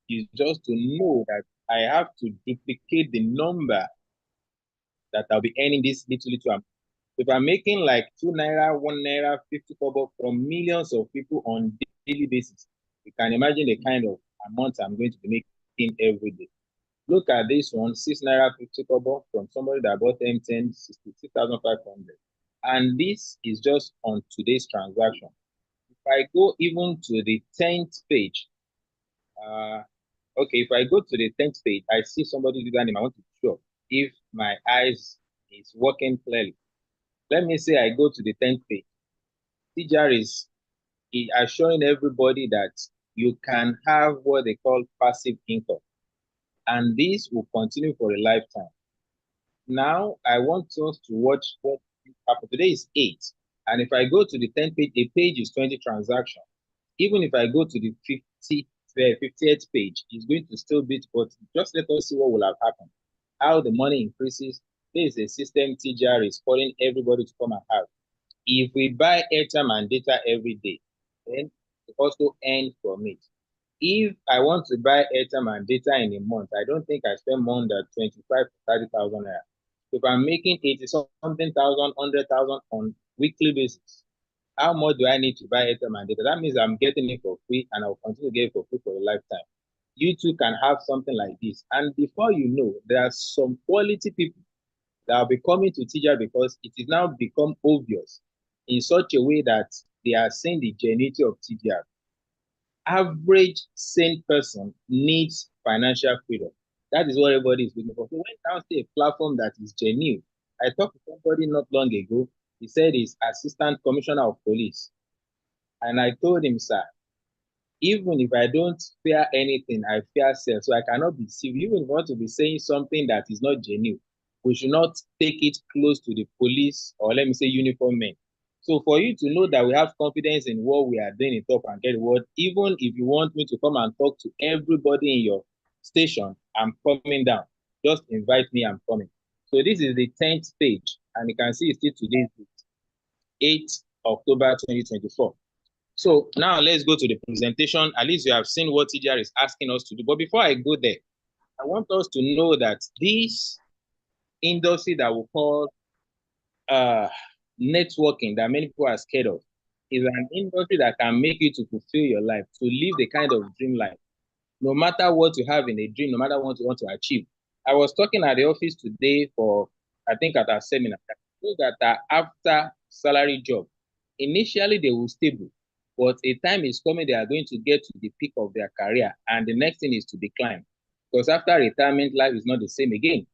is just to know that I have to duplicate the number that I'll be earning this little amount. If I'm making like 2 naira, 1 naira, 50 kobo from millions of people on daily basis, you can imagine the kind of amount I'm going to be making every day. Look at this one, 6 naira 50 kobo from somebody that bought M10, 66,500. And this is just on today's transaction. If I go even to the 10th page, okay, if I go to the 10th page, I see somebody's username. I want to be sure if my eyes is working clearly. Let me say I go to the 10th page. TJR is showing everybody that you can have what they call passive income. And this will continue for a lifetime. Now, I want us to watch what happened. Today is 8. And if I go to the 10th page, the page is 20 transactions. Even if I go to the 50th page, it's going to still be, but just let us see what will have happened. How the money increases. There is a system TJR is calling everybody to come and have. If we buy airtime and data every day, then we also earn from it. If I want to buy airtime and data in a month, I don't think I spend more than 25 to 30,000 naira. If I'm making 80 something thousand, 100,000 on weekly basis, how much do I need to buy airtime and data? That means I'm getting it for free and I'll continue to get it for free for a lifetime. You too can have something like this. And before you know, there are some quality people that will be coming to TJR because it is now become obvious in such a way that they are seeing the genuinity of TJR. Average sane person needs financial freedom. That is what everybody is looking for. So when now see a platform that is genuine, I talked to somebody not long ago. He said he's Assistant Commissioner of Police. And I told him, sir, even if I don't fear anything, I fear self. So I cannot be deceived. Even if I want to be saying something that is not genuine, we should not take it close to the police or let me say uniform men. So for you to know that we have confidence in what we are doing in Top and Get Word, even if you want me to come and talk to everybody in your station, I'm coming down. Just invite me, I'm coming. So this is the 10th page, and you can see it's still today's date, 8th October 2024. So now let's go to the presentation. At least you have seen what TJR is asking us to do. But before I go there, I want us to know that this industry that we call networking that many people are scared of is an industry that can make you to fulfill your life, to live the kind of dream life. No matter what you have in a dream, no matter what you want to achieve. I was talking at the office today for, I think at our seminar, so that after salary job, initially they will stable, but a time is coming they are going to get to the peak of their career, and the next thing is to decline. Because after retirement, life is not the same again.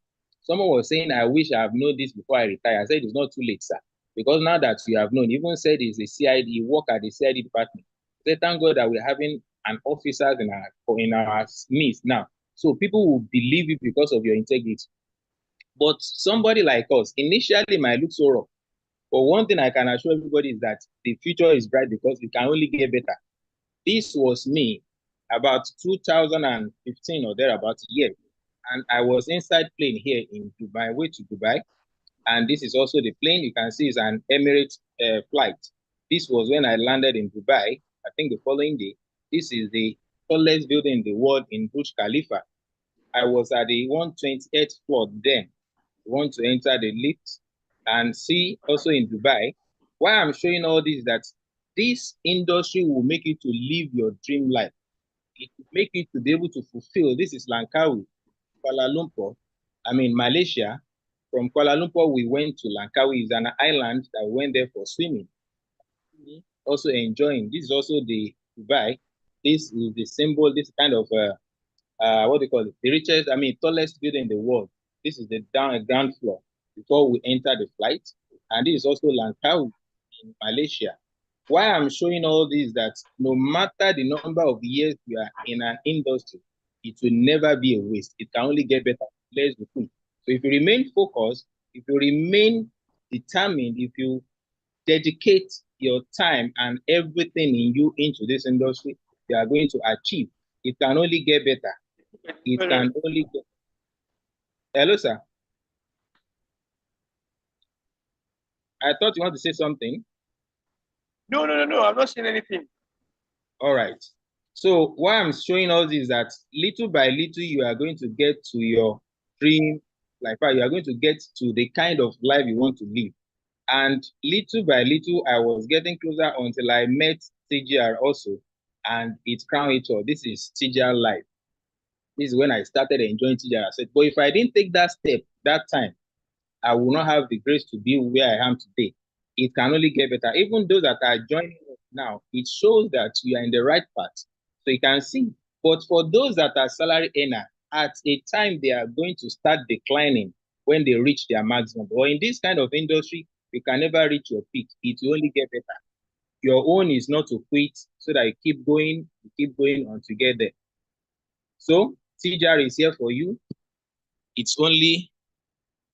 Someone was saying, I wish I have known this before I retire. I said, it's not too late, sir. Because now that you have known, even said he's a CID, you work at the CID department. I said, thank God that we're having an officers in our midst now. So people will believe you because of your integrity. But somebody like us, initially might look so rough. But one thing I can assure everybody is that the future is bright because it can only get better. This was me about 2015 or thereabout a year. And I was inside plane here in Dubai, way to Dubai. And this is also the plane. You can see it's an Emirates flight. This was when I landed in Dubai, I think the following day. This is the tallest building in the world in Burj Khalifa. I was at the 128th floor then. I want to enter the lift and see also in Dubai. Why I'm showing all this is that this industry will make you to live your dream life. It will make you to be able to fulfill. This is Langkawi, Kuala Lumpur, Malaysia. From Kuala Lumpur, we went to Langkawi. It's an island that we went there for swimming. Also enjoying. This is also the Dubai. This is the symbol, this kind of, what do you call it? The richest, tallest building in the world. This is the ground floor before we enter the flight. And this is also Langkawi in Malaysia. Why I'm showing all this that no matter the number of years you are in an industry, it will never be a waste. It can only get better. Let's be cool. So if you remain focused, if you remain determined, if you dedicate your time and everything in you into this industry, you are going to achieve. It can only get better. It can only get. Hello, sir. I thought you want to say something. No. I'm not saying anything. All right. So why I'm showing us is that little by little, you are going to get to your dream life. You are going to get to the kind of life you want to live. And little by little, I was getting closer until I met TGR also. And it crowned it all. This is TGR life. This is when I started enjoying TGR. I said, but if I didn't take that step that time, I will not have the grace to be where I am today. It can only get better. Even those that are joining us now, it shows that we are in the right path. So you can see. But for those that are salary earner, at a time they are going to start declining when they reach their maximum. Or in this kind of industry, you can never reach your peak. It will only get better. Your own is not to quit so that you keep going on to get there. So TGR is here for you. It's only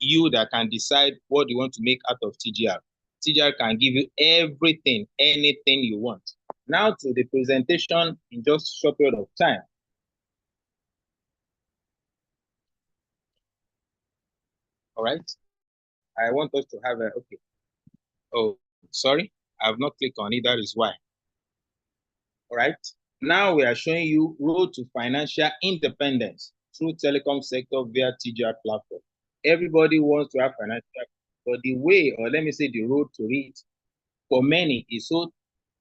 you that can decide what you want to make out of TGR. TGR can give you everything, anything you want. Now to the presentation in just a short period of time. All right. I want us to have a, okay. Oh, sorry. I have not clicked on it. That is why. All right. Now we are showing you road to financial independence through telecom sector via TGR platform. Everybody wants to have financial, but the way, or let me say the road to it, for many is so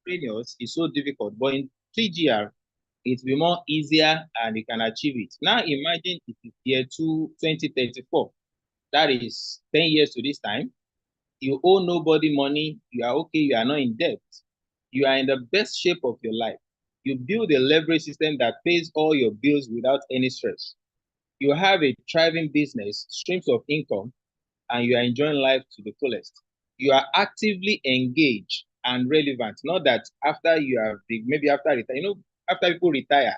strenuous, is so difficult. But in TGR, it will be more easier and you can achieve it. Now imagine it is year 2034. That is 10 years to this time. You owe nobody money. You are okay. You are not in debt. You are in the best shape of your life. You build a leverage system that pays all your bills without any stress. You have a thriving business, streams of income, and you are enjoying life to the fullest. You are actively engaged and relevant. Not that after you have, maybe after retire, after people retire,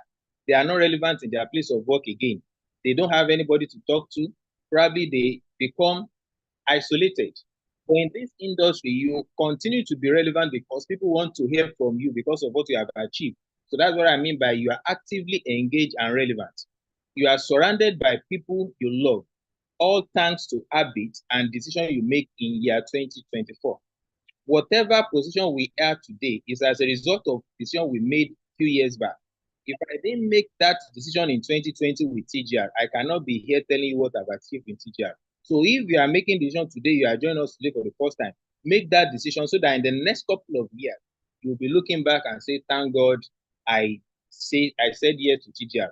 they are not relevant in their place of work again. They don't have anybody to talk to. Probably they become isolated. But in this industry, you continue to be relevant because people want to hear from you because of what you have achieved. So that's what I mean by you are actively engaged and relevant. You are surrounded by people you love, all thanks to habits and decisions you make in year 2024. Whatever position we are today is as a result of decision we made a few years back. If I didn't make that decision in 2020 with TGR, I cannot be here telling you what I've achieved in TGR. So if you are making decision today, you are joining us today for the first time, make that decision so that in the next couple of years, you'll be looking back and say, thank God I said yes to TGR.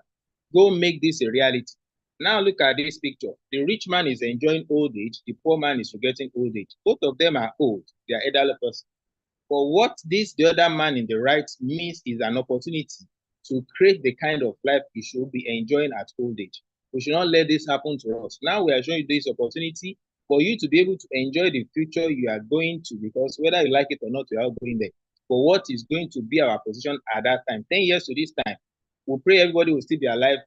Go make this a reality. Now look at this picture. The rich man is enjoying old age. The poor man is forgetting old age. Both of them are old. They are elderly person. But what the other man in the right means is an opportunity to create the kind of life you should be enjoying at old age. We should not let this happen to us. Now we are showing you this opportunity for you to be able to enjoy the future you are going to, because whether you like it or not, you are going there. But what is going to be our position at that time? 10 years to this time, we pray everybody will still be alive,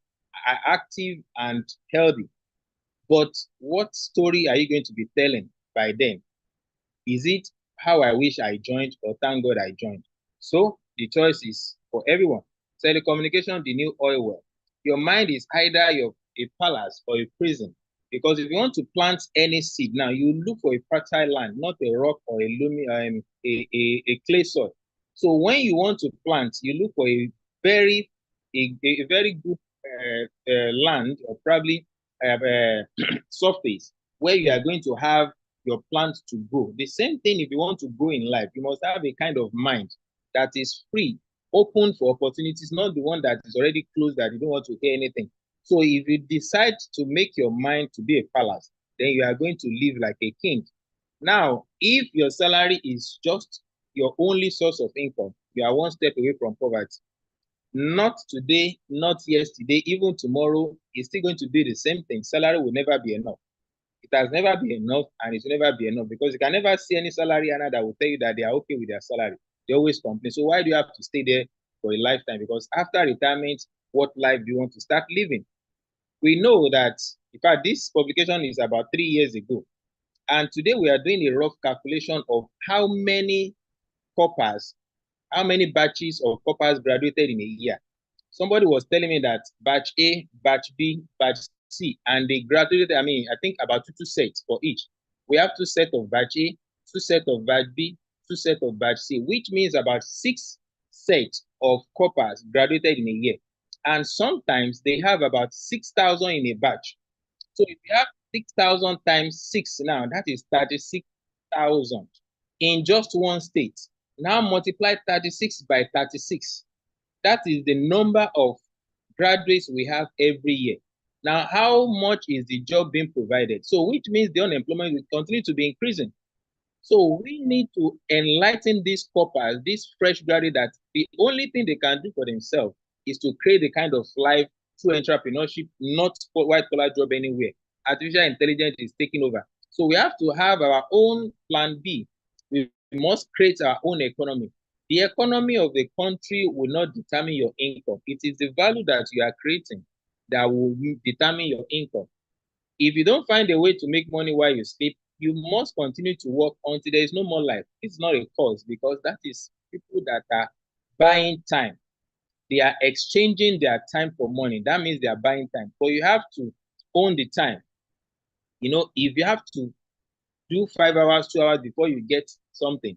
active and healthy. But what story are you going to be telling by then? Is it how I wish I joined or thank God I joined? So the choice is for everyone. Telecommunication, the new oil well. Your mind is either a palace or a prison. Because if you want to plant any seed now, you look for a fertile land, not a rock or a clay soil. So when you want to plant, you look for a very good land, or probably surface where you are going to have your plant to grow. The same thing if you want to grow in life, you must have a kind of mind that is free, open for opportunities, not the one that is already closed that you don't want to hear anything. So if you decide to make your mind to be a palace, then you are going to live like a king. Now, if your salary is just your only source of income, you are one step away from poverty. Not today, not yesterday, even tomorrow, it's still going to be the same thing. Salary will never be enough. It has never been enough and it will never be enough, because you can never see any salary earner that will tell you that they are okay with their salary. They always complain. So why do you have to stay there for a lifetime? Because after retirement, what life do you want to start living? We know that, in fact, this publication is about 3 years ago. And today we are doing a rough calculation of how many corpers, how many batches of corpers graduated in a year. Somebody was telling me that batch A, batch B, batch C, and they graduated, I think about two sets for each. We have two sets of batch A, two sets of batch B, two sets of batch C, which means about 6 sets of corpers graduated in a year. And sometimes they have about 6,000 in a batch. So if you have 6,000 times 6 now, that is 36,000 in just one state. Now multiply 36 by 36. That is the number of graduates we have every year. Now, how much is the job being provided? So, which means the unemployment will continue to be increasing. So, we need to enlighten these corpers, these fresh graduates, that the only thing they can do for themselves is to create the kind of life through entrepreneurship, not white collar job anywhere. Artificial intelligence is taking over. So, we have to have our own plan B. We must create our own economy. The economy of the country will not determine your income. It is the value that you are creating that will determine your income. If you don't find a way to make money while you sleep, you must continue to work until there is no more life. It's not a cause, because that is people that are buying time. They are exchanging their time for money. That means they are buying time. But you have to own the time. If you have to do 5 hours, 2 hours before you get something,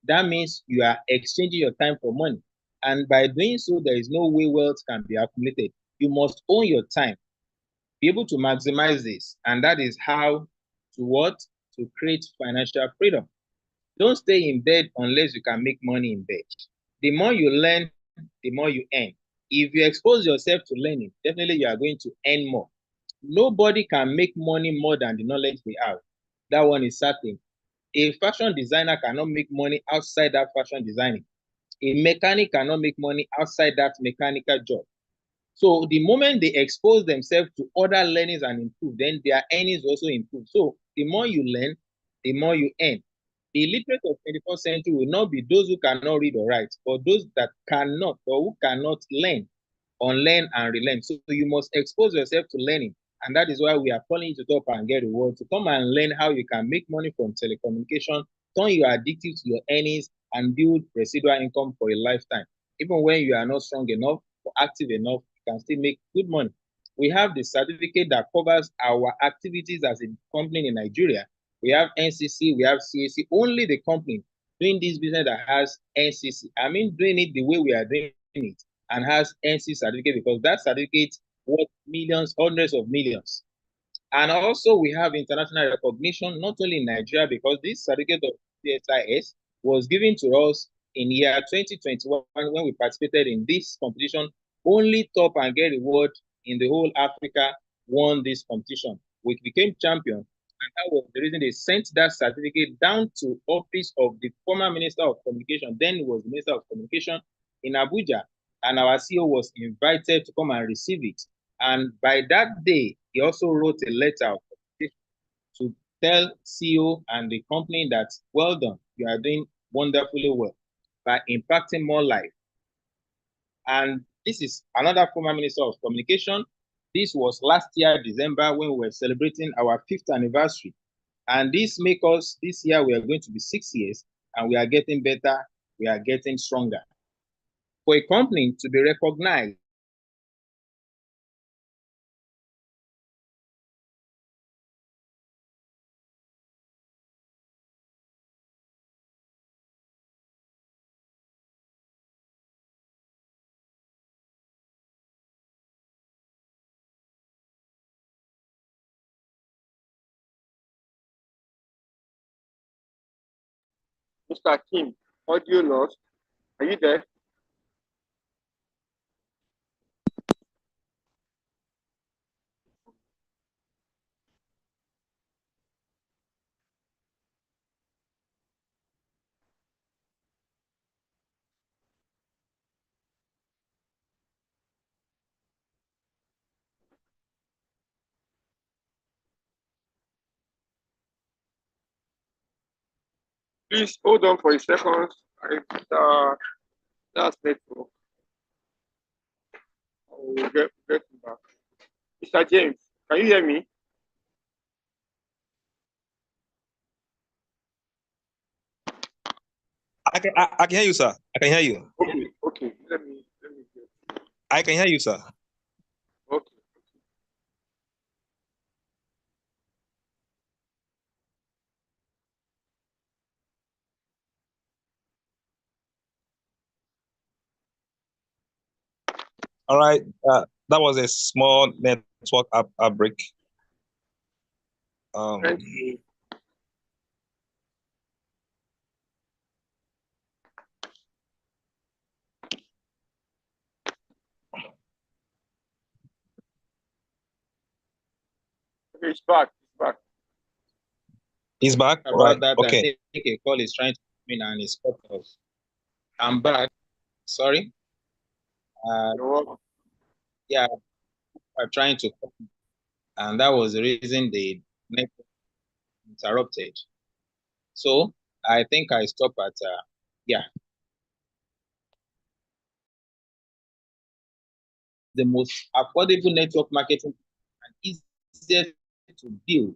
that means you are exchanging your time for money. And by doing so, there is no way wealth can be accumulated. You must own your time, be able to maximize this. And that is how to what? To create financial freedom. Don't stay in bed unless you can make money in bed. The more you learn, the more you earn. If you expose yourself to learning, definitely you are going to earn more. Nobody can make money more than the knowledge they have. That one is certain. A fashion designer cannot make money outside that fashion designing. A mechanic cannot make money outside that mechanical job. So the moment they expose themselves to other learnings and improve, then their earnings also improve. So the more you learn, the more you earn. The illiterate of 21st century will not be those who cannot read or write, but those that cannot or who cannot learn, unlearn and relearn. So you must expose yourself to learning. And that is why we are calling you to Top and Get Reward, to come and learn how you can make money from telecommunication, turn your addictive to your earnings, and build residual income for a lifetime. Even when you are not strong enough or active enough, you can still make good money. We have the certificate that covers our activities as a company in Nigeria. We have NCC, we have CAC. Only the company doing this business that has NCC. I mean, doing it the way we are doing it and has NC certificate, because that certificate worth millions, hundreds of millions. And also we have international recognition, not only in Nigeria, because this certificate of CSIS was given to us in year 2021 when we participated in this competition. Only Top and Get Reward in the whole Africa won this competition. We became champion. And that was the reason they sent that certificate down to office of the former Minister of Communication. Then it was the Minister of Communication in Abuja. And our CEO was invited to come and receive it. And by that day, he also wrote a letter to tell CEO and the company that, well done, you are doing wonderfully well by impacting more life. And this is another former Minister of Communication. This was last year, December, when we were celebrating our 5th anniversary. And this makes us, this year, we are going to be 6 years, and we are getting better, we are getting stronger. For a company to be recognized Mr. Kim, audio lost. Are you there? Please hold on for a second. That's network. I will get back. Mr. James, can you hear me? I can hear you, sir. I can hear you. Okay. Let me get. I can hear you, sir. Okay. All right. That was a small network outbreak. Thank you. Okay, it's back. It's back. He's back. All About right. that, I Okay. think a call is trying to come in and it's cut off. I'm back. Sorry. You're welcome. Yeah, I'm trying to call, and that was the reason the network interrupted. So I think I stop at yeah, the most affordable network marketing and easiest to build.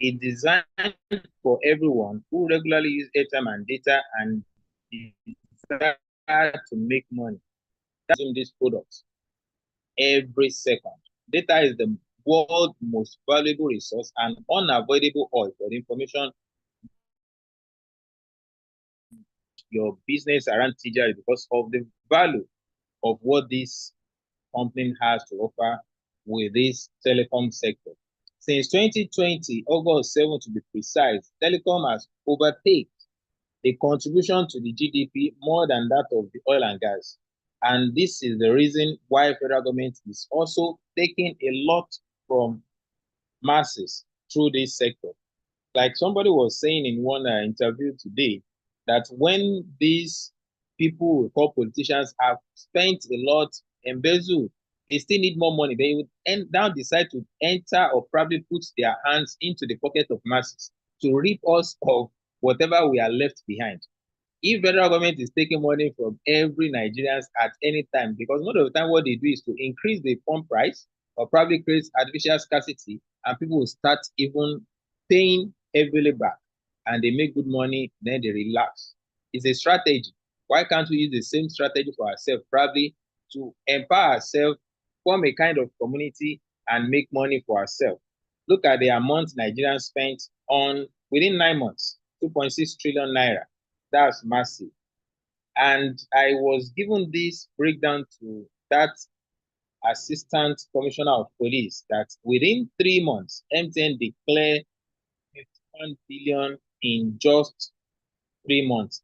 It's designed for everyone who regularly use airtime and data and desire to make money. That's in this product every second. Data is the world's most valuable resource and unavoidable oil for the information your business around TGR because of the value of what this company has to offer with this telecom sector. Since 2020, August 7 to be precise, telecom has overtaken the contribution to the GDP more than that of the oil and gas. And this is the reason why federal government is also taking a lot from masses through this sector. Like somebody was saying in one interview today, that when these people we call politicians have spent a lot, embezzled, they still need more money. They would now decide to enter or probably put their hands into the pocket of masses to reap us of whatever we are left behind. If federal government is taking money from every Nigerians at any time, because most of the time what they do is to increase the pump price or probably create artificial scarcity, and people will start even paying heavily back, and they make good money, then they relax. It's a strategy. Why can't we use the same strategy for ourselves, probably to empower ourselves, form a kind of community, and make money for ourselves? Look at the amount Nigerians spent on within 9 months, 2.6 trillion naira. That's massive. And I was given this breakdown to that assistant commissioner of police that within 3 months, MTN declared 51 billion in just 3 months.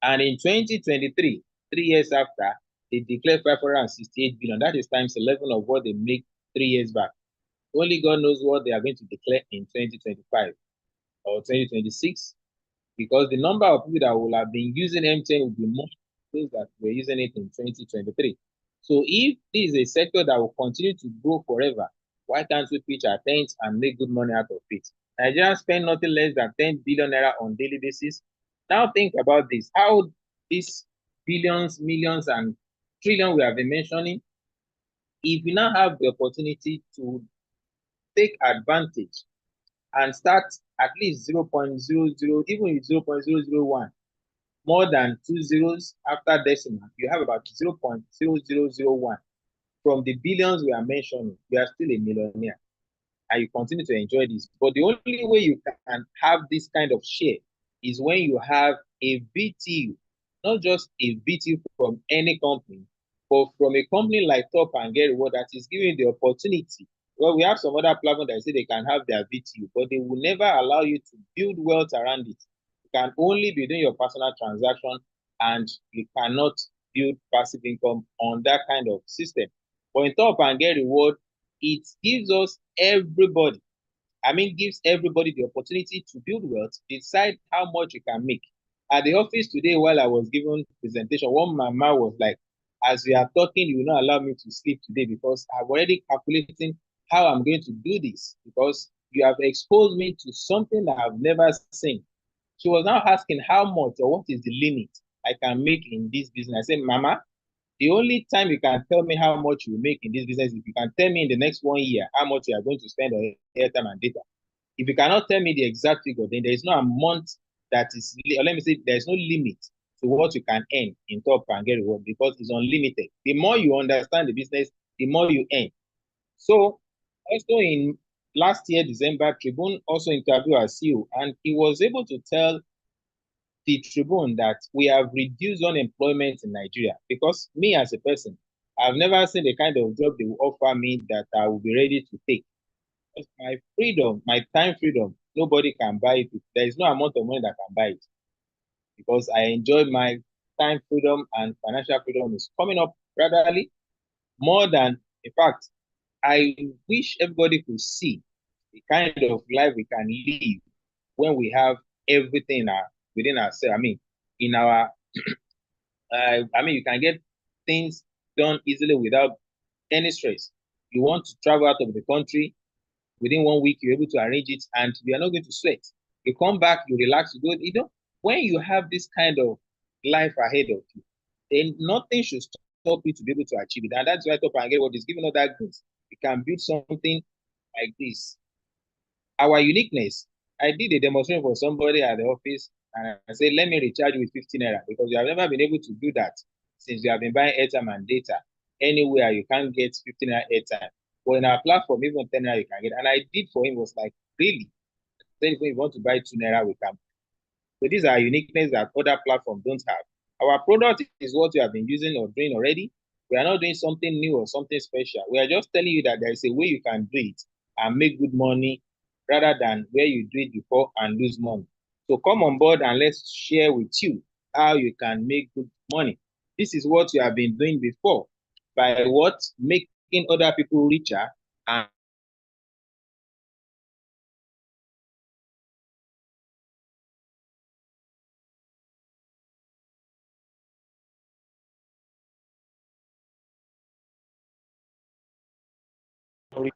And in 2023, 3 years after, they declared 568 billion. That is times 11 of what they make 3 years back. Only God knows what they are going to declare in 2025 or 2026, because the number of people that will have been using MTN will be more than those that were using it in 2023. So if this is a sector that will continue to grow forever, why can't we pitch our tents and make good money out of it? Nigerians spend nothing less than 10 billion naira on daily basis. Now think about this, how these billions, millions, and trillion we have been mentioning, if we now have the opportunity to take advantage and start at least 0.00, even with 0.001, more than 2 zeros after decimal, you have about 0.0001. From the billions we are mentioning, you are still a millionaire and you continue to enjoy this. But the only way you can have this kind of share is when you have a VTU, not just a VTU from any company, but from a company like Top and Get Reward that is giving the opportunity. Well, we have some other platforms that say they can have their VTU, but they will never allow you to build wealth around it. You can only be doing your personal transaction, and you cannot build passive income on that kind of system. But in Top and Get Reward, it gives us everybody, gives everybody the opportunity to build wealth, decide how much you can make. At the office today, while I was giving presentation, one mama was like, as we are talking, you will not allow me to sleep today because I'm already calculating how I'm going to do this because you have exposed me to something that I've never seen. She was now asking how much or what is the limit I can make in this business. I said, Mama, the only time you can tell me how much you make in this business, if you can tell me in the next 1 year how much you are going to spend on airtime and data. If you cannot tell me the exact figure, then there is no amount that is, or let me say, there is no limit to what you can earn in Top and Get Reward because it's unlimited. The more you understand the business, the more you earn. So, also in last year, December, Tribune also interviewed our CEO, and he was able to tell the Tribune that we have reduced unemployment in Nigeria because me as a person, I've never seen the kind of job they will offer me that I will be ready to take. My freedom, my time freedom, nobody can buy it. There is no amount of money that can buy it because I enjoy my time freedom and financial freedom is coming up gradually more than, in fact, I wish everybody could see the kind of life we can live when we have everything within ourselves. I mean, in our, you can get things done easily without any stress. You want to travel out of the country within 1 week, you're able to arrange it, and you are not going to sweat. You come back, you relax, you go. When you have this kind of life ahead of you, then nothing should stop you to be able to achieve it. And that's why Top and Get what is giving us that grace. You can build something like this. Our uniqueness. I did a demonstration for somebody at the office, and I said, let me recharge you with 15 naira because you have never been able to do that since you have been buying airtime and data. Anywhere you can't get 15 naira airtime. But in our platform, even 10 naira you can get. And I did for him was like, really? Then if you want to buy 2 naira, we can. So these are uniqueness that other platforms don't have. Our product is what you have been using or doing already. We are not doing something new or something special. We are just telling you that there is a way you can do it and make good money rather than where you do it before and lose money. So come on board and let's share with you how you can make good money. This is what you have been doing before by what? Making other people richer and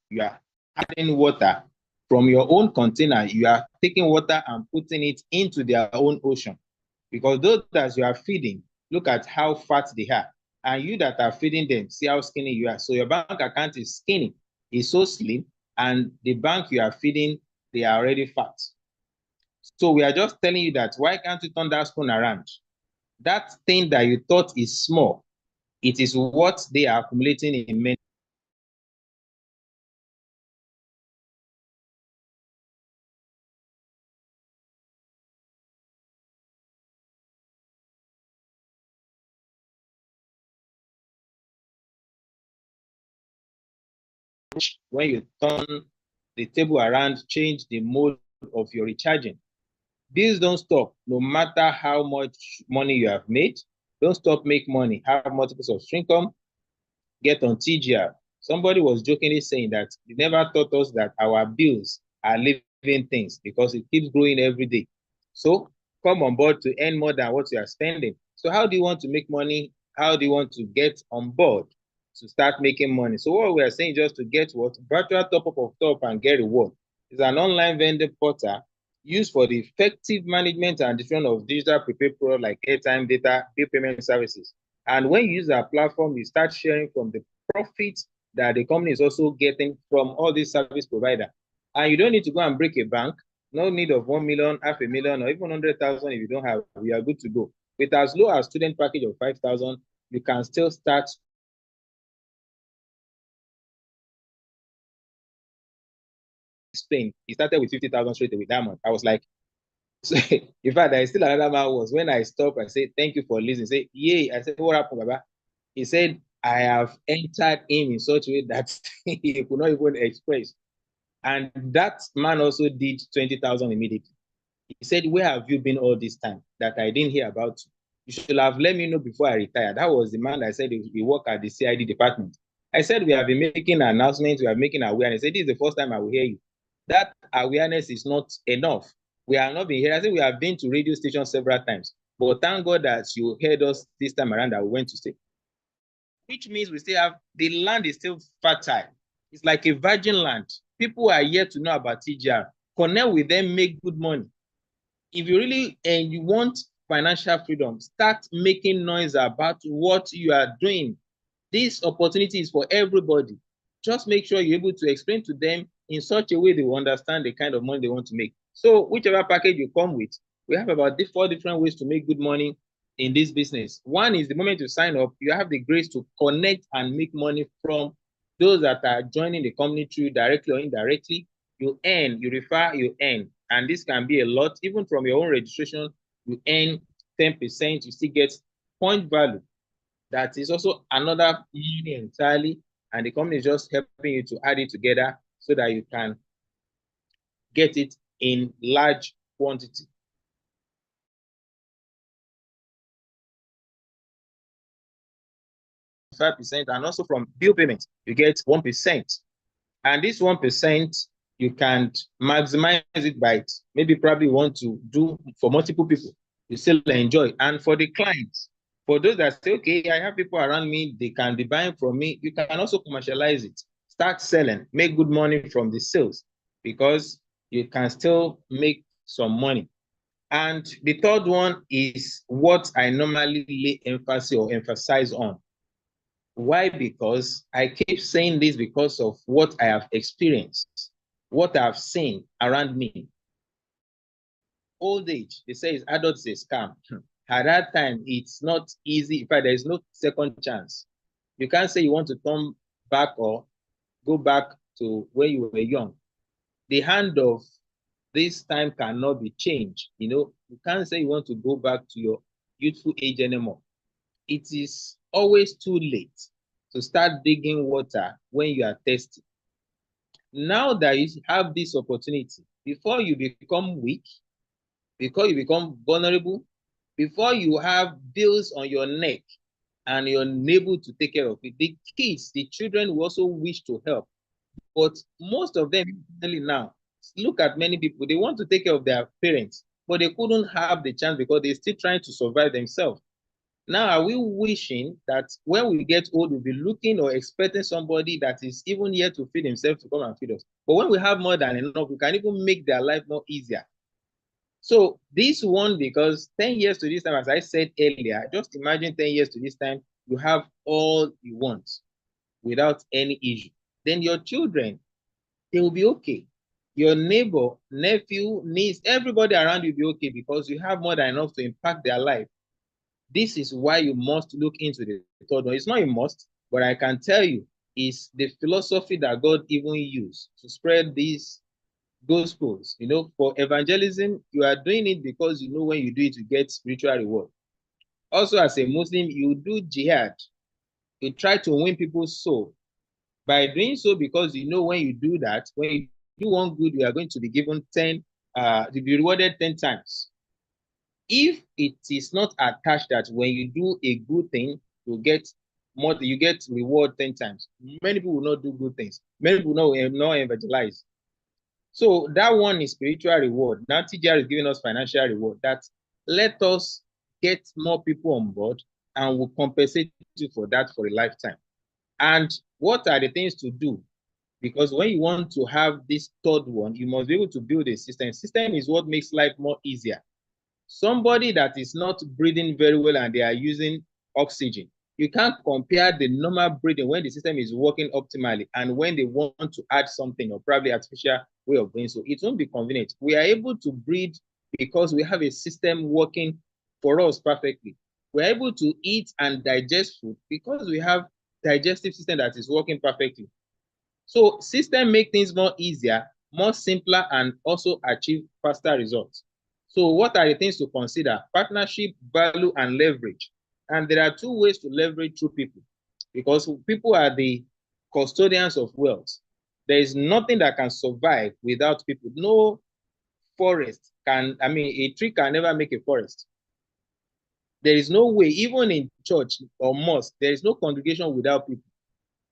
you are adding water from your own container. You are taking water and putting it into their own ocean. Because those that you are feeding, look at how fat they are. And you that are feeding them, see how skinny you are. So your bank account is skinny, is so slim, and the bank you are feeding, they are already fat. So we are just telling you that why can't you turn that spoon around? That thing that you thought is small, it is what they are accumulating in many. When you turn the table around, change the mode of your recharging. Bills don't stop, no matter how much money you have made. Don't stop, make money, have multiples of income, get on TGR. Somebody was jokingly saying that they never taught us that our bills are living things because it keeps growing every day. So come on board to earn more than what you are spending. So how do you want to make money? How do you want to get on board to start making money? So what we are saying just to get what? Virtual top up of top and get reward is an online vendor portal used for the effective management and distribution of digital prepaid products like airtime, data, bill payment services. And when you use our platform, you start sharing from the profits that the company is also getting from all these service providers. And you don't need to go and break a bank. No need of 1 million, half a million, or even 100,000 if you don't have, we are good to go. With as low as student package of 5,000, you can still start Spain. He started with 50,000 straight away that month. I was like, so, in fact, there is still another man was when I stopped, I said, thank you for listening. Say, yay. I said, what happened, Baba? He said, I have entered him in such a way that he could not even express. And that man also did 20,000 immediately. He said, where have you been all this time that I didn't hear about you? You should have let me know before I retired. That was the man that said he worked at the CID department. I said, we have been making announcements, we are making awareness. I said, this is the first time I will hear you. That awareness is not enough. We have not been here. I think we have been to radio stations several times. But thank God that you heard us this time around that we went to stay. Which means we still have, the land is still fertile. It's like a virgin land. People are yet to know about TGR. Connect with them, make good money. If you really and you want financial freedom, start making noise about what you are doing. This opportunity is for everybody. Just make sure you're able to explain to them in such a way they will understand the kind of money they want to make. So whichever package you come with, we have about 4 different ways to make good money in this business. One is the moment you sign up, you have the grace to connect and make money from those that are joining the company through directly or indirectly. You earn, you refer, you earn. And this can be a lot. Even from your own registration, you earn 10%, you still get point value. That is also another money entirely, and the company is just helping you to add it together so that you can get it in large quantity. %, and also from bill payment, you get 1%. And this 1%, you can maximize it by it. Maybe probably want to do for multiple people. You still enjoy. And for the clients, for those that say, okay, I have people around me, they can be buying from me, you can also commercialize it. Start selling, make good money from the sales, because you can still make some money. And the third one is what I normally lay emphasis or emphasize on. Why? Because I keep saying this because of what I have experienced, what I've seen around me. Old age, they say, is adult is a scam. At that time, it's not easy. In fact, there is no second chance. You can't say you want to turn back or go back to where you were young. The hand of this time cannot be changed. You can't say you want to go back to your youthful age anymore. It is always too late to start digging water when you are thirsty. Now that you have this opportunity, before you become weak, before you become vulnerable, before you have bills on your neck and you're unable to take care of it, the kids, the children will also wish to help. But most of them now, look at many people, they want to take care of their parents, but they couldn't have the chance because they're still trying to survive themselves. Now, are we wishing that when we get old, we'll be looking or expecting somebody that is even here to feed himself to come and feed us? But when we have more than enough, we can even make their life more easier. So this one, because 10 years to this time, as I said earlier, just imagine 10 years to this time, you have all you want without any issue. Then your children, they will be okay. Your neighbor, nephew, niece, everybody around you will be okay because you have more than enough to impact their life. This is why you must look into the third one. It's not a must, but I can tell you, it's the philosophy that God even used to spread these gospels. For evangelism, you are doing it because you know when you do it, you get spiritual reward. Also, as a Muslim, you do jihad. You try to win people's soul. By doing so, because you know when you do that, when you do one good, you are going to be given 10, to be rewarded 10 times. If it is not attached that when you do a good thing, you get more, you get reward 10 times. Many people will not do good things. Many people will not evangelize. So that one is spiritual reward. Now TGR is giving us financial reward. That let us get more people on board and we'll compensate you for that for a lifetime. And what are the things to do? Because when you want to have this third one, you must be able to build a system. System is what makes life more easier. Somebody that is not breathing very well and they are using oxygen, you can't compare the normal breathing when the system is working optimally and when they want to add something or probably artificial way of doing so. It won't be convenient. We are able to breathe because we have a system working for us perfectly. We're able to eat and digest food because we have digestive system that is working perfectly. So system make things more easier, more simpler, and also achieve faster results. So what are the things to consider? Partnership, value, and leverage. And there are two ways to leverage through people, because people are the custodians of wealth. There is nothing that can survive without people. No forest can, a tree can never make a forest. There is no way, even in church or mosque, there is no congregation without people.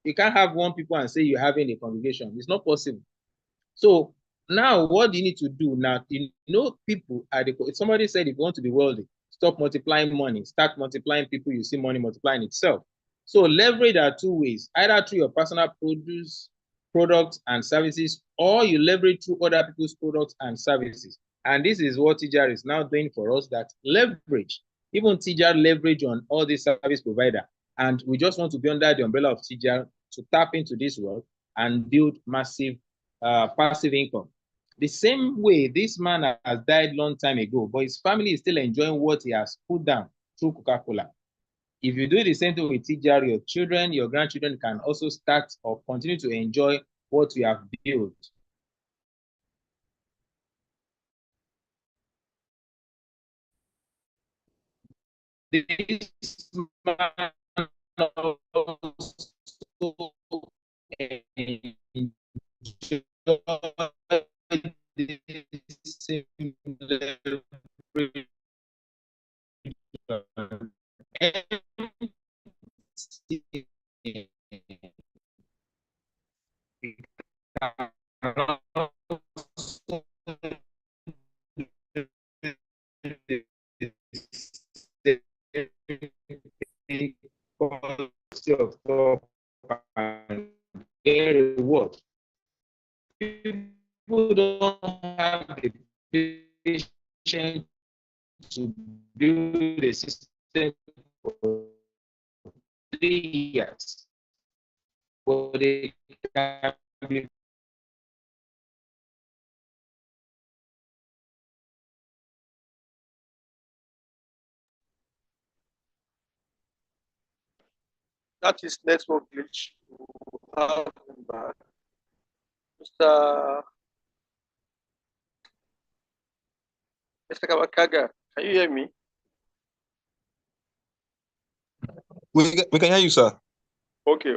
You can't have one people and say you're having a congregation. It's not possible. So now what do you need to do? Now, people are the, somebody said if you want to be wealthy, stop multiplying money, start multiplying people, you see money multiplying itself. So leverage are two ways, either through your personal products and services, or you leverage through other people's products and services. And this is what TJR is now doing for us, that leverage, even TJR leverage on all these service provider. And we just want to be under the umbrella of TJR to tap into this world and build massive passive income. The same way this man has died long time ago, but his family is still enjoying what he has put down through Coca-Cola. If you do the same thing with TJR, your children, your grandchildren can also start or continue to enjoy what you have built. This man also enjoy this celebration. Get reward. People don't have the patience to build a system for 3 years, but they can be That is network glitch. We'll have him back. Mr. Kawakaga, can you hear me? We can hear you, sir. Okay.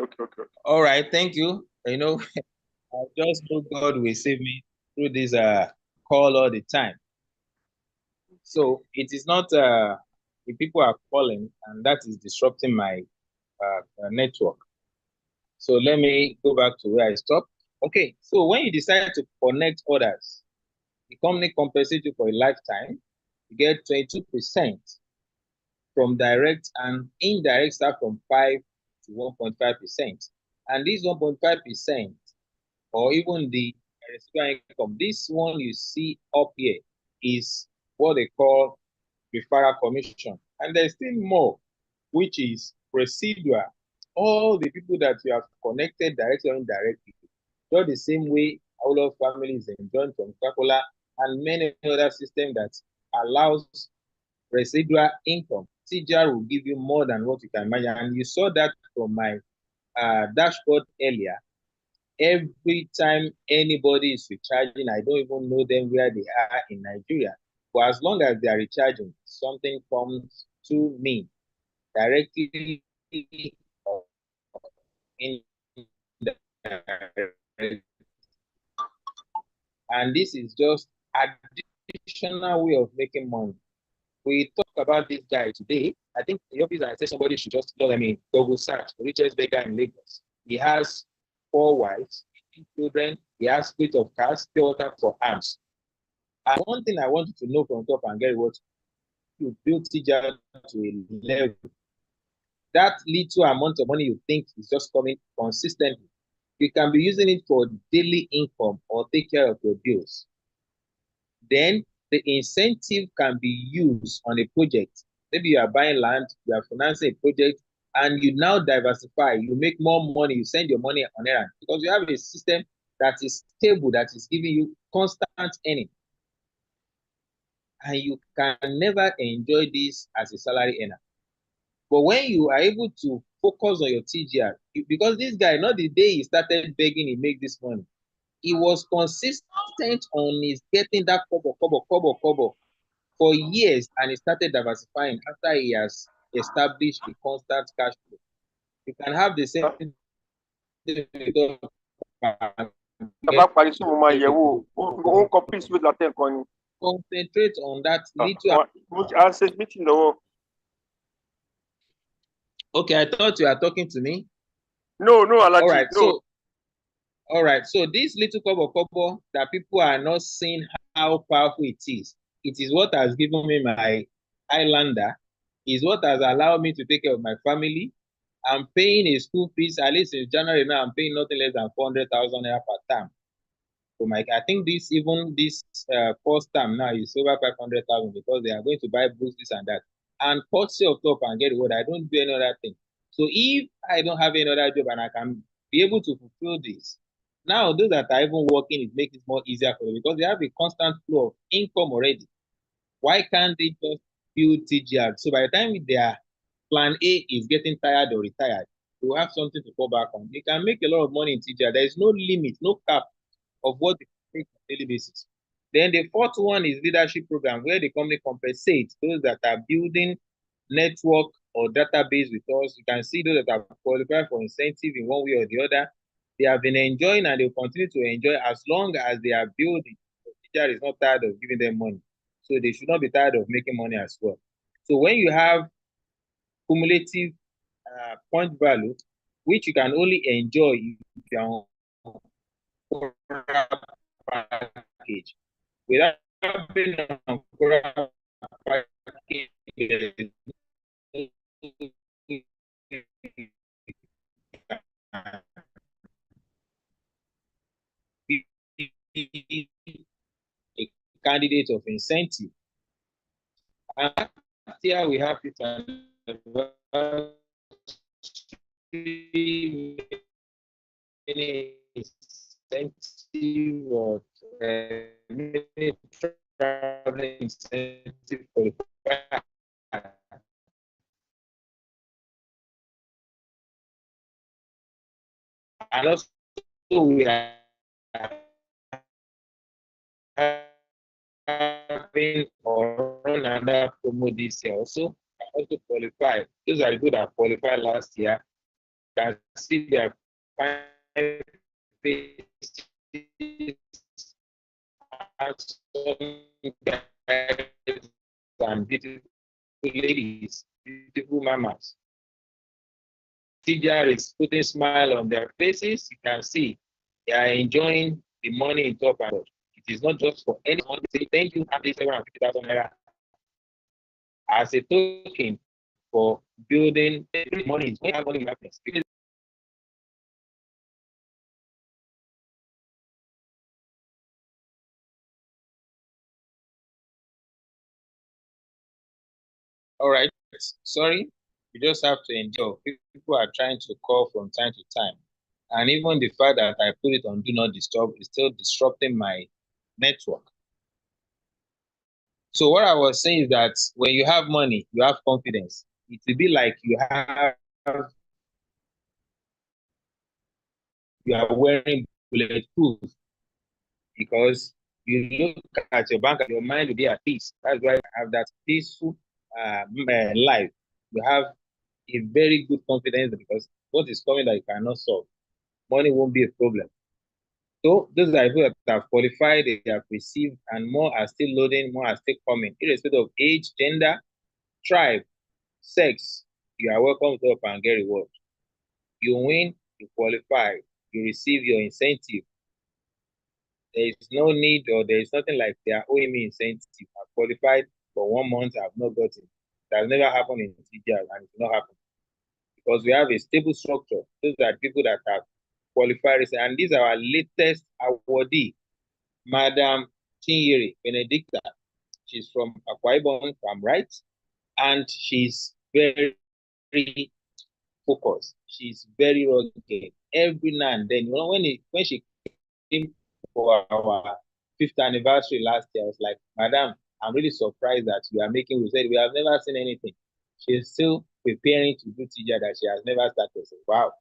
all right. Thank you. You know, I just know God will save me through this call all the time. So it is not the people are calling, and that is disrupting my network. So let me go back to where I stopped. Okay, so when you decide to connect others, the company compensates you for a lifetime. You get 22% from direct, and indirect start from 5 to 1.5%. And this 1.5%, or even the residual income, this one you see up here is what they call referral commission. And there's still more, which is residual. All the people that you have connected directly or indirectly, just the same way all of families enjoy from Coca-Cola and many other systems that allows residual income. CGR will give you more than what you can imagine. And you saw that from my dashboard earlier. Every time anybody is recharging, I don't even know them where they are in Nigeria. But as long as they are recharging, something comes to me directly or indirectly. And this is just additional way of making money. We talk about this guy today. I think the office I said somebody should just Google search richest beggar in Lagos. He has 4 wives, 18 children. He has fleet of cars, pure water for arms. And one thing I want you to know from top and get what you build TGR to a level. That little amount of money you think is just coming consistently, you can be using it for daily income or take care of your bills. Then the incentive can be used on a project. Maybe you are buying land, you are financing a project, and you now diversify. You make more money, you send your money on errand because you have a system that is stable, that is giving you constant earning. And you can never enjoy this as a salary earner. But when you are able to focus on your TGR, because this guy, not the day he started begging, he make this money. He was consistent on his getting that kobo for years, and he started diversifying after he has established the constant cash flow. You can have the same thing concentrate on that little. Okay, I thought you are talking to me. No, Alaji. All right, no. All right, so this little kobo that people are not seeing how powerful it is what has given me my Highlander, is what has allowed me to take care of my family. I'm paying a school fees, at least in January now, I'm paying nothing less than 400,000 naira per term. So I think this first term now is over 500,000 because they are going to buy books, this and that. And courtesy of top and get what I don't do any other thing. So if I don't have any other job and I can be able to fulfill this, now those that are even working, it makes it more easier for them because they have a constant flow of income already. Why can't they just build TGR? So by the time their plan A is getting tired or retired, they will have something to fall back on. They can make a lot of money in TGR. There is no limit, no cap of what they can make on a daily basis. Then the fourth one is leadership program, where the company compensates those that are building network or database with us. You can see those that have qualified for incentive in one way or the other. They have been enjoying and they will continue to enjoy as long as they are building. The teacher is not tired of giving them money. So they should not be tired of making money as well. So when you have cumulative point value, which you can only enjoy if you are on package. Without being on package, a candidate of incentive. And here we have it many incentive or many traveling incentive for the and also we are having or run another promo this year also qualify. Those are the people that qualified last year that see their fine faces as some guys and beautiful ladies, beautiful mamas. TGR is putting smile on their faces. You can see they are enjoying the money in top and it is not just for anyone to say thank you, happy 750,000 naira as a token for building money. Is when money happens. All right, sorry, you just have to endure. People are trying to call from time to time. And even the fact that I put it on Do Not Disturb is still disrupting my network. So what I was saying is that when you have money, you have confidence. It will be like you are wearing bulletproof because you look at your bank, your mind will be at peace. That's why I have that peaceful life. You have a very good confidence because what is coming that you cannot solve, money won't be a problem. So those are people that have qualified, they have received, and more are still loading, more are still coming, irrespective of age, gender, tribe, sex. You are welcome to up and get reward. You win, you qualify, you receive your incentive. There is no need or there is nothing like they are owing me incentive. I've qualified for 1 month, I've not gotten it. That has never happened in TGR and it will not happen. Because we have a stable structure. Those are people that have qualified. And these are our latest awardee, Madam Chinyere Benedicta. She's from Akwa Ibom, if I'm right. And she's very focused. She's very rugged. Every now and then, when she came for our 5th anniversary last year, I was like, Madam, I'm really surprised that you are making. We said we have never seen anything. She's still preparing to do TGR that she has never started. So, wow,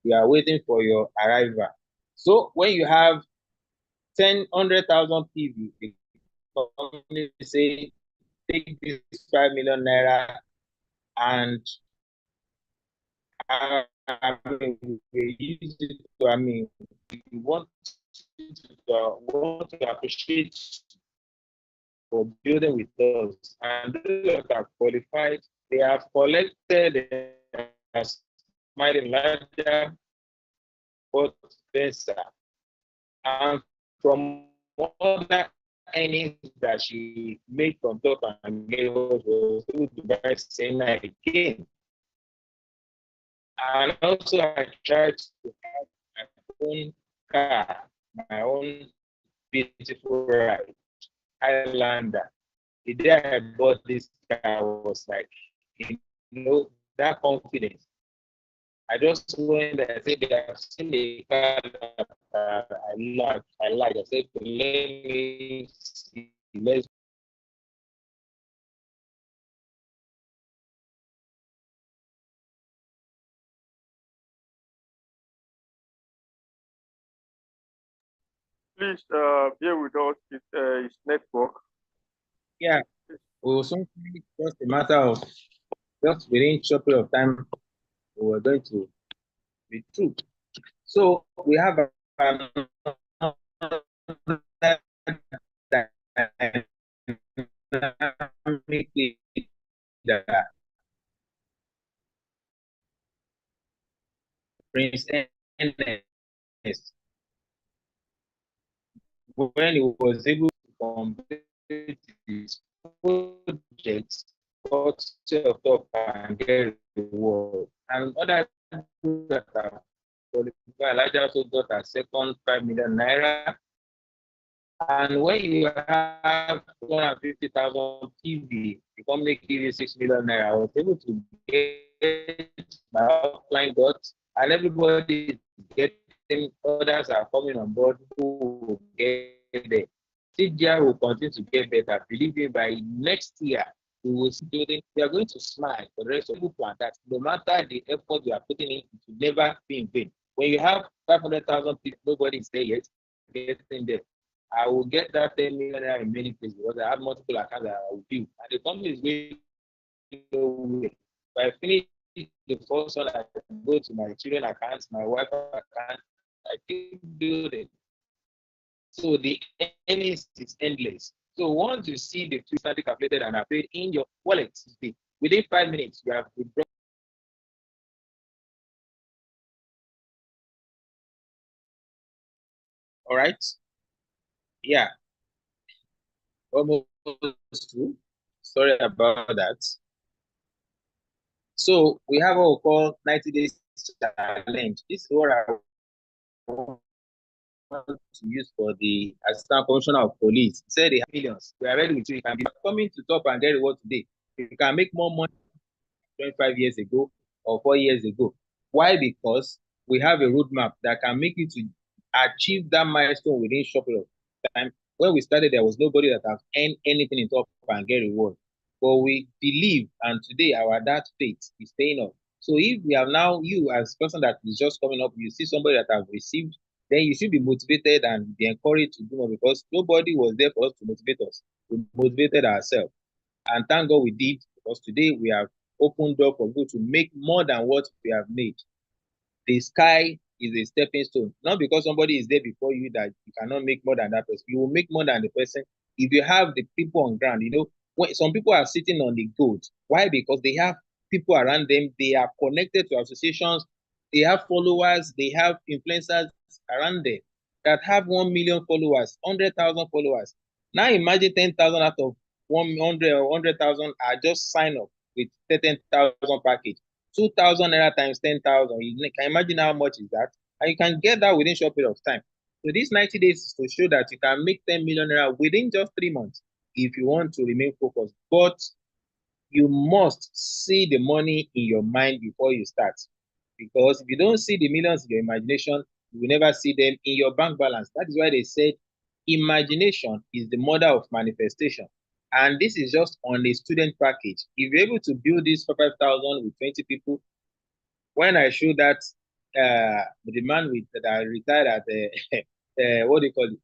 we are waiting for your arrival. So when you have 100,000 PV, the company say take this 5 million naira and we use it to, we want to appreciate for building with us. And those that are qualified, they have collected as smiling larger, but Spencer. And from other earnings that she made from top and get was able to buy Senna again. And also I tried to have my own car, my own beautiful ride, Highlander. The day I bought this car, I was like, that confidence. I just went there, I said, I've seen a car that I like. I said, let me see, let's. Please bear with us. It's network. Yeah, we will soon see just a matter of Just within short period of time, we were going to be through. So we have another dynamic leader, Prince Ernest, when he was able to complete his project, got self up and get reward. And other people that are qualified, Elijah also got a second 5 million naira. And when you have 250,000 PV, the company give you 6 million naira. I was able to get my offline dots, and everybody is getting, others are coming on board who will get there. CGI will continue to get better. Believe me, by next year, we will see building. We are going to smile for the rest of the plan that no matter the effort you are putting in, it will never be in vain. When you have 500,000 people, nobody is there yet, getting there. I will get that 10 million in many places because I have multiple accounts that I will build. And the company is going nowhere. If I finish the first one, I go to my children accounts, my wife account, I keep building. So the earnings is endless. So once you see the instantly calculated and paid in your wallet, within 5 minutes, you have withdrawn. All right. Yeah, almost true. Sorry about that. So we have what we call 90 days challenge. This is what I want to use for the Assistant Commissioner of Police. He said they have millions. We are ready with you. You can be coming to top and get reward today. You can make more money 25 years ago or 4 years ago. Why? Because we have a roadmap that can make you to achieve that milestone within short period of time. When we started, there was nobody that has earned anything in top and get reward. But we believe, and today our that faith is paying off. So if we have now, you as person that is just coming up, you see somebody that have received, then you should be motivated and be encouraged to do more because nobody was there for us to motivate us. We motivated ourselves. And thank God we did because today we have opened door for people to make more than what we have made. The sky is a stepping stone. Not because somebody is there before you that you cannot make more than that person. You will make more than the person if you have the people on ground. You know, when some people are sitting on the goat. Why? Because they have people around them. They are connected to associations. They have followers. They have influencers around them that have 1 million followers, 100,000 followers. Now imagine 10,000 out of 100 or 100,000 are just sign up with 10,000 package. 2,000 naira times 10,000. You can imagine how much is that? And you can get that within short period of time. So these 90 days is to show that you can make 10 million naira within just 3 months if you want to remain focused. But you must see the money in your mind before you start. Because if you don't see the millions in your imagination, you will never see them in your bank balance. That is why they said imagination is the mother of manifestation. And this is just on a student package. If you're able to build this for 5,000 with 20 people, when I show that the man with that retired at the what do you call it,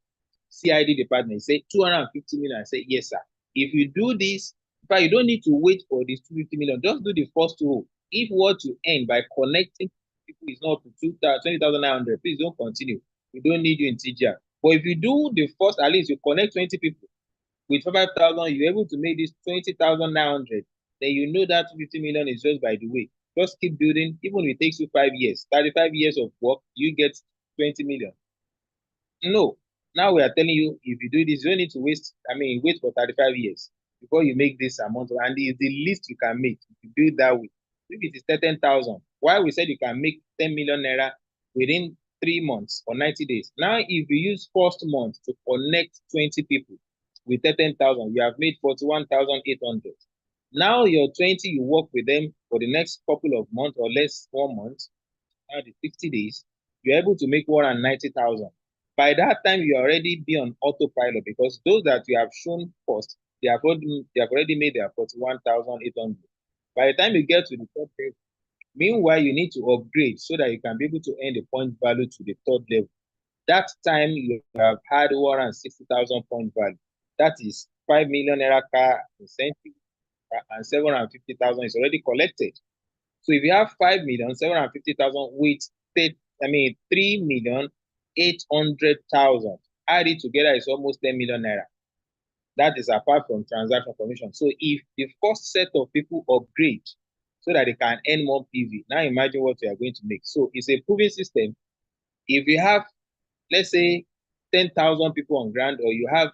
CID department, say 250 million. I say yes, sir. If you do this, but you don't need to wait for this 250 million. Just do the first row. If what you earn by connecting people is not to 20,900, please don't continue. We don't need you in TGR. But if you do the first, at least you connect 20 people with 5,000, you're able to make this 20,900. Then you know that 50 million is just by the way. Just keep building. Even if it takes you 5 years, 35 years of work, you get 20 million. No. Now we are telling you, if you do this, you don't need to wait for 35 years before you make this amount. And it's the least you can make if you build that way. If it is 10,000, why we said you can make 10 million naira within 3 months or 90 days. Now, if you use first month to connect 20 people with 10,000, you have made 41,800. Now your 20, you work with them for the next couple of months or less 1 month, now the 60 days, you're able to make 190,000. By that time, you already be on autopilot because those that you have shown first, they have already made their 41,800. By the time you get to the third level, meanwhile, you need to upgrade so that you can be able to earn the point value to the third level. That time you have had 160,000 point value. That is 5 million naira car incentive, and 750,000 is already collected. So if you have 5,750,000 with 3,800,000, add it together is almost 10 million naira. That is apart from transaction commission. So if the first set of people upgrade so that they can earn more PV, now imagine what you are going to make. So it's a proven system. If you have, let's say, 10,000 people on ground, or you have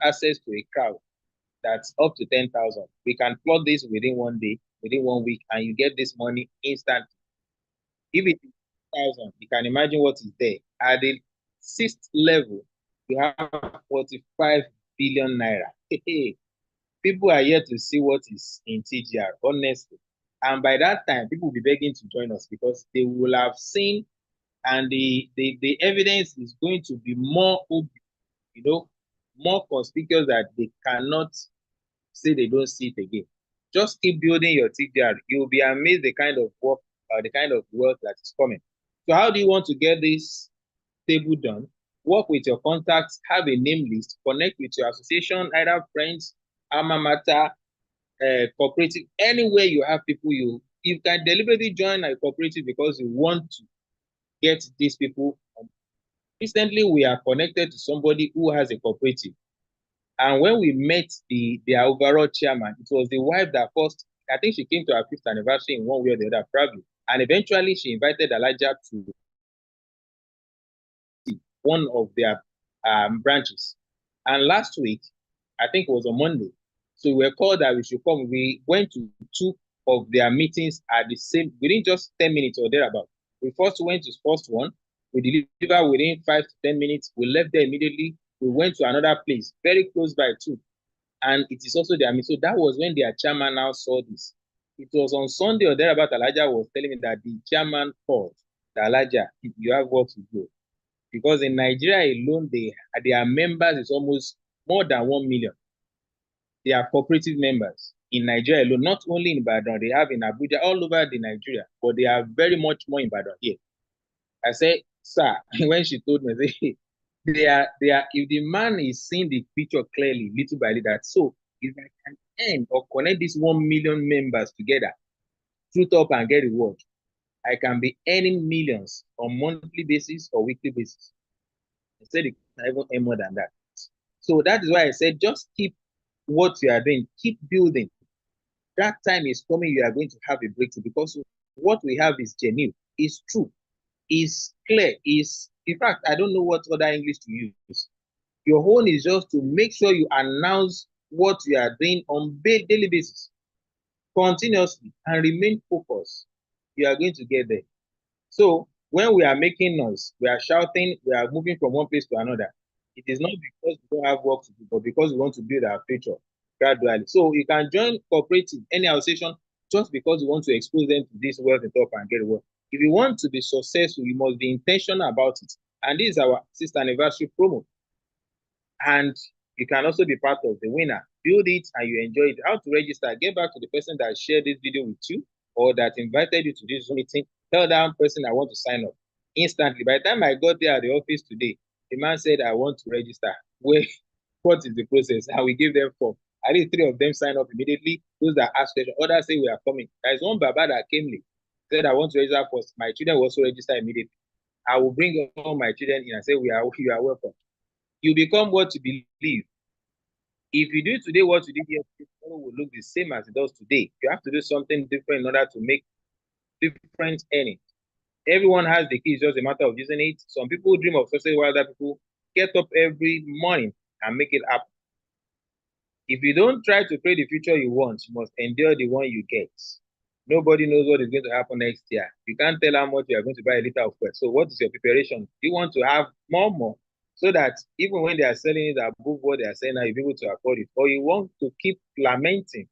access to a crowd that's up to 10,000, we can plot this within 1 day, within 1 week, and you get this money instantly. If it is 1,000, you can imagine what is there. At the sixth level, you have 45 billion naira. People are yet to see what is in TGR, honestly. And by that time, people will be begging to join us because they will have seen, and the evidence is going to be more, more conspicuous that they cannot say they don't see it again. Just keep building your TGR. You'll be amazed the kind of work, the kind of wealth that is coming. So how do you want to get this table done? Work with your contacts, have a name list, connect with your association, either friends, alma mater, cooperative, anywhere you have people, you can deliberately join a cooperative because you want to get these people. Recently, we are connected to somebody who has a cooperative. And when we met their overall chairman, it was the wife that first, I think she came to our 5th anniversary in one way or the other, probably. And eventually she invited Elijah to one of their branches. And last week, I think it was on Monday, so we were called that we should come. We went to 2 of their meetings at the same, within just 10 minutes or thereabout. We first went to the first one. We delivered within 5 to 10 minutes. We left there immediately. We went to another place, very close by too. And it is also their meeting. So that was when their chairman now saw this. It was on Sunday or thereabout, Elijah was telling me that the chairman called, that Elijah, you have work to do. Because in Nigeria alone, their members is almost more than 1 million. They are cooperative members in Nigeria alone, not only in Ibadan, they have in Abuja, all over the Nigeria, but they are very much more in Ibadan here. I said, sir, when she told me, they are, if the man is seeing the picture clearly, little by little, so if I can earn or connect these 1 million members together, truth up and get reward, I can be earning millions on monthly basis or weekly basis. I said it can even earn more than that. So that is why I said just keep what you are doing, keep building. That time is coming, you are going to have a breakthrough because what we have is genuine, is true, is clear, is, in fact, I don't know what other English to use. Your own is just to make sure you announce what you are doing on daily basis, continuously, and remain focused. You are going to get there. So when we are making noise, we are shouting, we are moving from one place to another. It is not because we don't have work to do, but because we want to build our future gradually. So you can join cooperative, any association, just because you want to expose them to this wealth and top and get work. If you want to be successful, you must be intentional about it. And this is our 6th anniversary promo. And you can also be part of the winner. Build it and you enjoy it. How to register? Get back to the person that shared this video with you or that invited you to this meeting. Tell that person I want to sign up instantly. By the time I got there at the office today, the man said, I want to register. Wait, what is the process? I will give them 4. I did 3 of them sign up immediately. Those that asked questions, others say we are coming. There is one Baba that came late, said I want to register first. My children will also register immediately. I will bring all my children in and say, you are welcome. You become what you believe. If you do today what you did yesterday, tomorrow will look the same as it does today. You have to do something different in order to make different earnings. Everyone has the key, it's just a matter of using it. Some people dream of success while other people get up every morning and make it happen. If you don't try to create the future you want, you must endure the one you get. Nobody knows what is going to happen next year. You can't tell how much you are going to buy a liter of fuel. So what is your preparation? You want to have more, so that even when they are selling it above what they are selling now, you'll be able to afford it. Or you want to keep lamenting,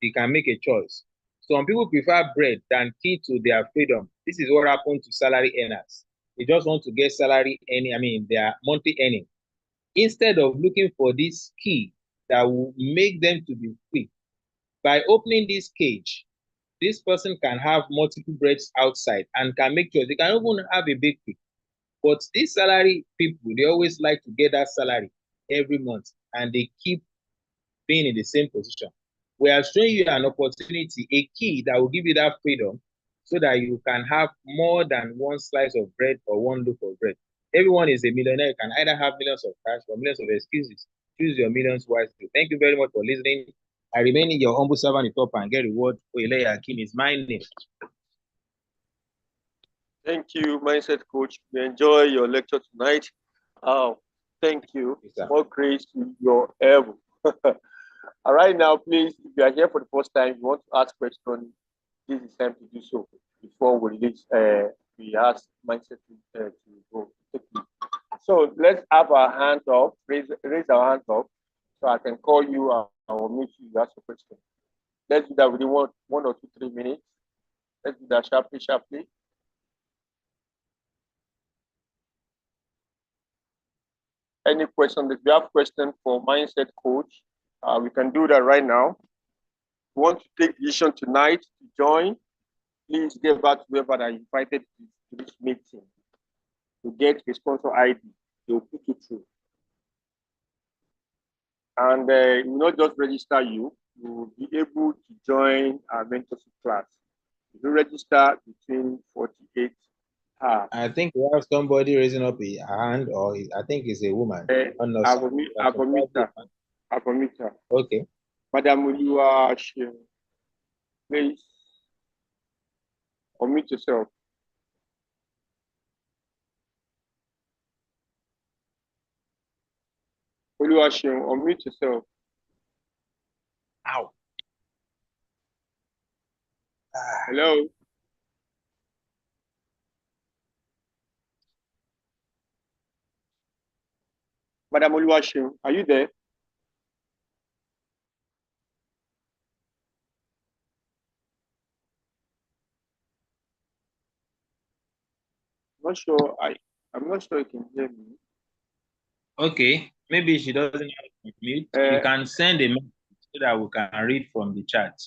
you can make a choice. Some people prefer bread than key to their freedom. This is what happened to salary earners. They just want to get salary their monthly earning. Instead of looking for this key that will make them to be free. By opening this cage, this person can have multiple breads outside and can make choice. They can even have a bakery. But these salary people, they always like to get that salary every month and they keep being in the same position. We are showing you an opportunity, a key that will give you that freedom so that you can have more than one slice of bread or one loaf of bread. Everyone is a millionaire. You can either have millions of cash or millions of excuses. Choose your millions wisely. Thank you very much for listening. I remain your humble servant in top and get reward. Oyele Akim is my name. Thank you, Mindset Coach. We enjoy your lecture tonight. Thank you. Yes, More grace to your elbow. All right, now, please, if you are here for the first time, you want to ask questions, this is time to do so before we release. We ask Mindset to go. So let's have our hands up. Raise our hands up, so I can call you and will meet you to ask a question. Let's do that within 1 or 2, 3 minutes. Let's do that sharply. Any question? If you have question for Mindset Coach, we can do that right now. If you want to take decision tonight to join, please get back to whoever that invited to this meeting to get a sponsor ID. They will put you through. And it will not just register you, you will be able to join our mentorship class. If you register between 48 hours. I think we have somebody raising up a hand, or I think it's a woman. Abomita. Okay. Madam, will you please unmute yourself. Oluwaseun, unmute yourself. Ow. Hello. Madam Oluwaseun, are you there? I'm not sure you can hear me. Okay, maybe she doesn't have to mute. You can send a message so that we can read from the chat.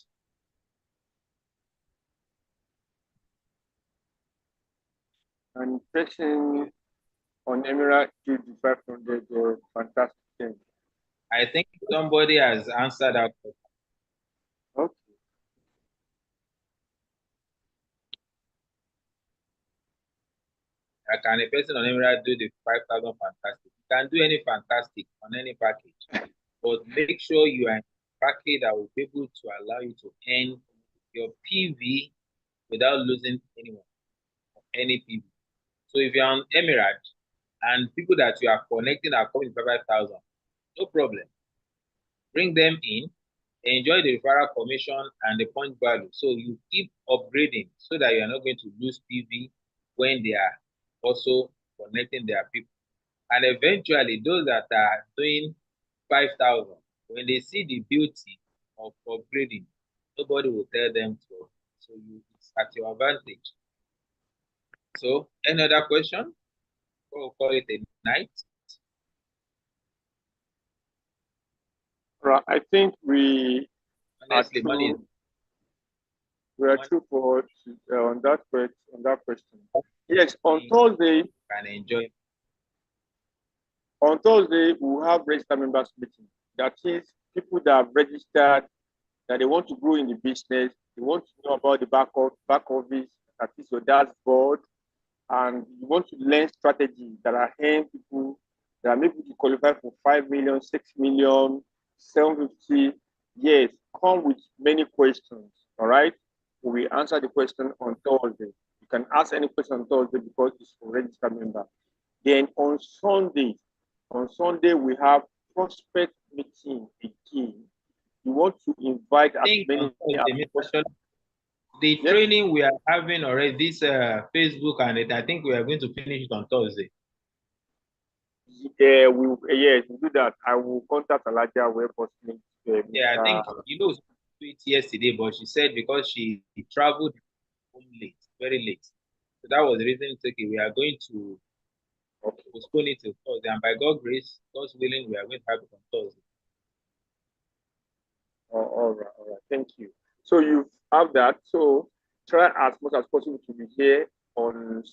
And person on Emirate did the 500 fantastic thing. I think somebody has answered that question. Okay. Can a person on Emirate do the 5,000 fantastic? You can do any fantastic on any package, but make sure you are in a package that will be able to allow you to earn your PV without losing anyone, any PV. So if you're on Emirate and people that you are connecting are coming to 5,000, no problem. Bring them in, enjoy the referral commission and the point value. So you keep upgrading so that you are not going to lose PV when they are also connecting their people. And eventually, those that are doing 5,000, when they see the beauty of upgrading, nobody will tell them to. So it's at your advantage. So, any other question? We'll call it a night. Right. I think we Honestly, we are true for on that question. Yes, on Thursday. Can enjoy. On Thursday, we will have registered members meeting. That is, people that have registered that they want to grow in the business, they want to know about the back office, that is your dashboard, and you want to learn strategies that are helping people that are maybe to qualify for 5 million, 6 million, 750. Yes, come with many questions. All right. We will answer the question on Thursday. You can ask any question on Thursday because it's for registered member. Then on Sunday, we have prospect meeting again. We want to invite as many. The training we are having already, this Facebook, and I think we are going to finish it on Thursday. Yeah, we do that. I will contact Alaja web hosting. Yeah, I think do it yesterday, but she said because she traveled home late, very late. So that was the reason it's okay. We are going to postpone it to Thursday, and by God's grace, God's willing, we are going to have it on Thursday. All right. Thank you. So you have that. So try as much as possible to be here on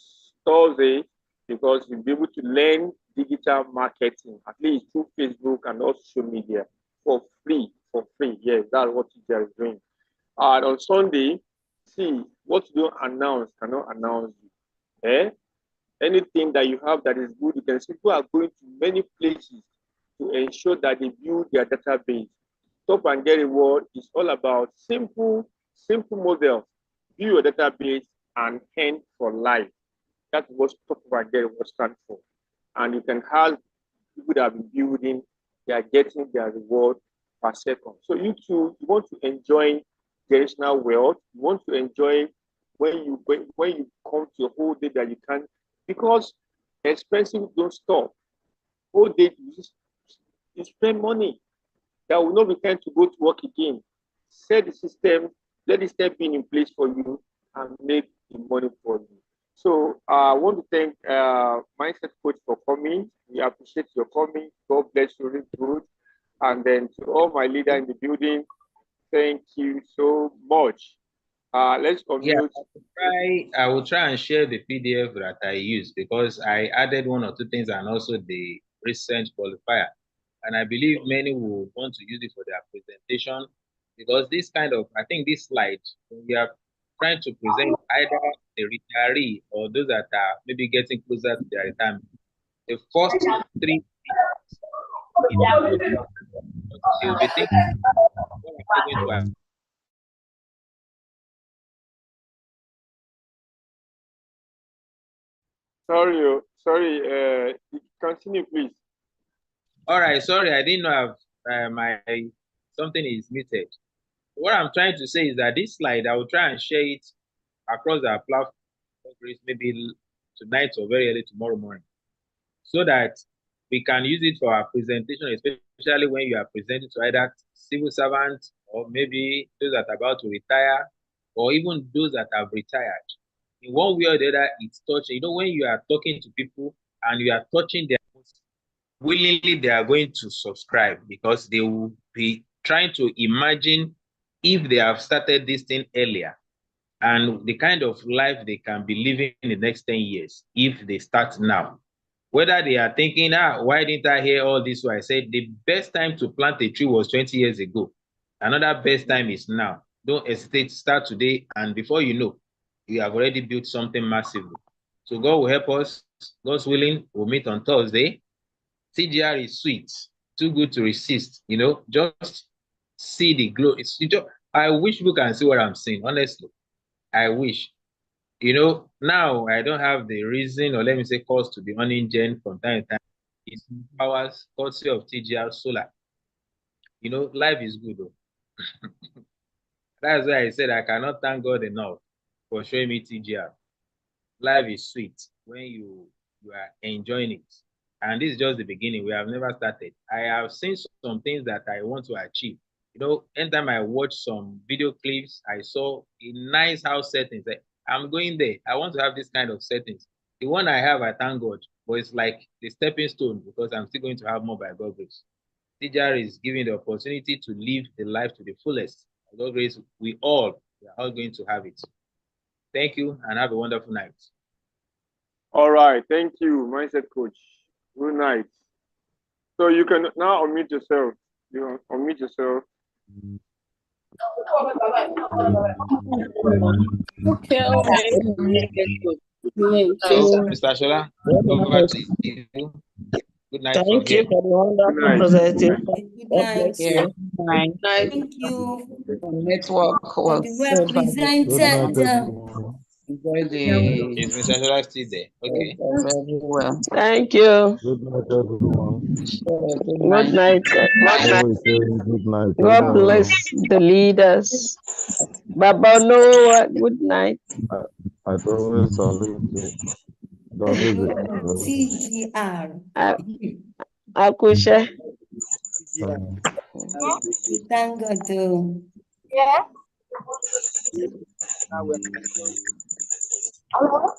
Thursday because you'll be able to learn digital marketing, at least through Facebook and also social media for free. free. Yes, that's what TGR is doing. And on Sunday, see, what you don't announce cannot announce you. Anything that you have that is good, you can see people are going to many places to ensure that they build their database. Top and Get Reward is all about simple models. Build your database and earn for life. That's what Top and Get Reward stands for. And you can have people that have been building, they are getting their reward per second. So you too, you want to enjoy generational wealth. You want to enjoy when you come to a whole day that you can, because expenses don't stop. Whole day you spend money that will not be time to go to work again. Set the system, let the system be in place for you and make the money for you. So I want to thank Mindset Coach for coming. We appreciate your coming. God bless you, really good. And then to all my leader in the building, thank you so much. Let's unmute. I will try and share the PDF that I use, because I added one or two things and also the recent qualifier. And I believe many will want to use it for their presentation, because this kind of, I think this slide, when we are trying to present either the retiree or those that are maybe getting closer to their retirement, the first three you'll be thinking, what am I going to have? Sorry, continue, please. All right, sorry, I didn't know my something is muted. What I'm trying to say is that this slide, I will try and share it across our platform, maybe tonight or very early tomorrow morning, so that we can use it for our presentation, especially when you are presenting to either civil servants or maybe those that are about to retire, or even those that have retired. In one way or the other, it's touching. You know, when you are talking to people and you are touching their willingly, they are going to subscribe, because they will be trying to imagine if they have started this thing earlier and the kind of life they can be living in the next 10 years if they start now. Whether they are thinking, why didn't I hear all this? So I said the best time to plant a tree was 20 years ago. Another best time is now. Don't hesitate to start today, and before you know, you have already built something massively. So God will help us. God's willing, we'll meet on Thursday. TGR is sweet, too good to resist. You know, just see the glow. I wish people can see what I'm saying, honestly. I wish. You know, now I don't have the reason, or let me say cause, to be on engine from time to time. It's powers, courtesy of TGR Solar. You know, life is good though. That's why I said I cannot thank God enough for showing me TGR. Life is sweet when you are enjoying it. And this is just the beginning. We have never started. I have seen some things that I want to achieve. You know, anytime I watch some video clips, I saw a nice house settings. I'm going there. I want to have this kind of settings. The one I have, I thank God, but it's like the stepping stone, because I'm still going to have more by God's grace. TGR is giving the opportunity to live the life to the fullest. By God's grace, we are all going to have it. Thank you, and have a wonderful night. All right, thank you, Mindset Coach. Good night. So you can now unmute yourself. You unmute yourself. Okay. So, Mr. Shola, over to you. Good night. Thank you for the wonderful presentation. Good night. Good night. Thank you. The network was Well presented. enjoy the. Is Mr. Shola still there? Okay. Very well. Thank you. Good night, everyone. Good night. Good night. God bless the leaders. Baba Noah, good night. I always salute you. God is TGR. Akusha. Thank God. Yeah. Hello.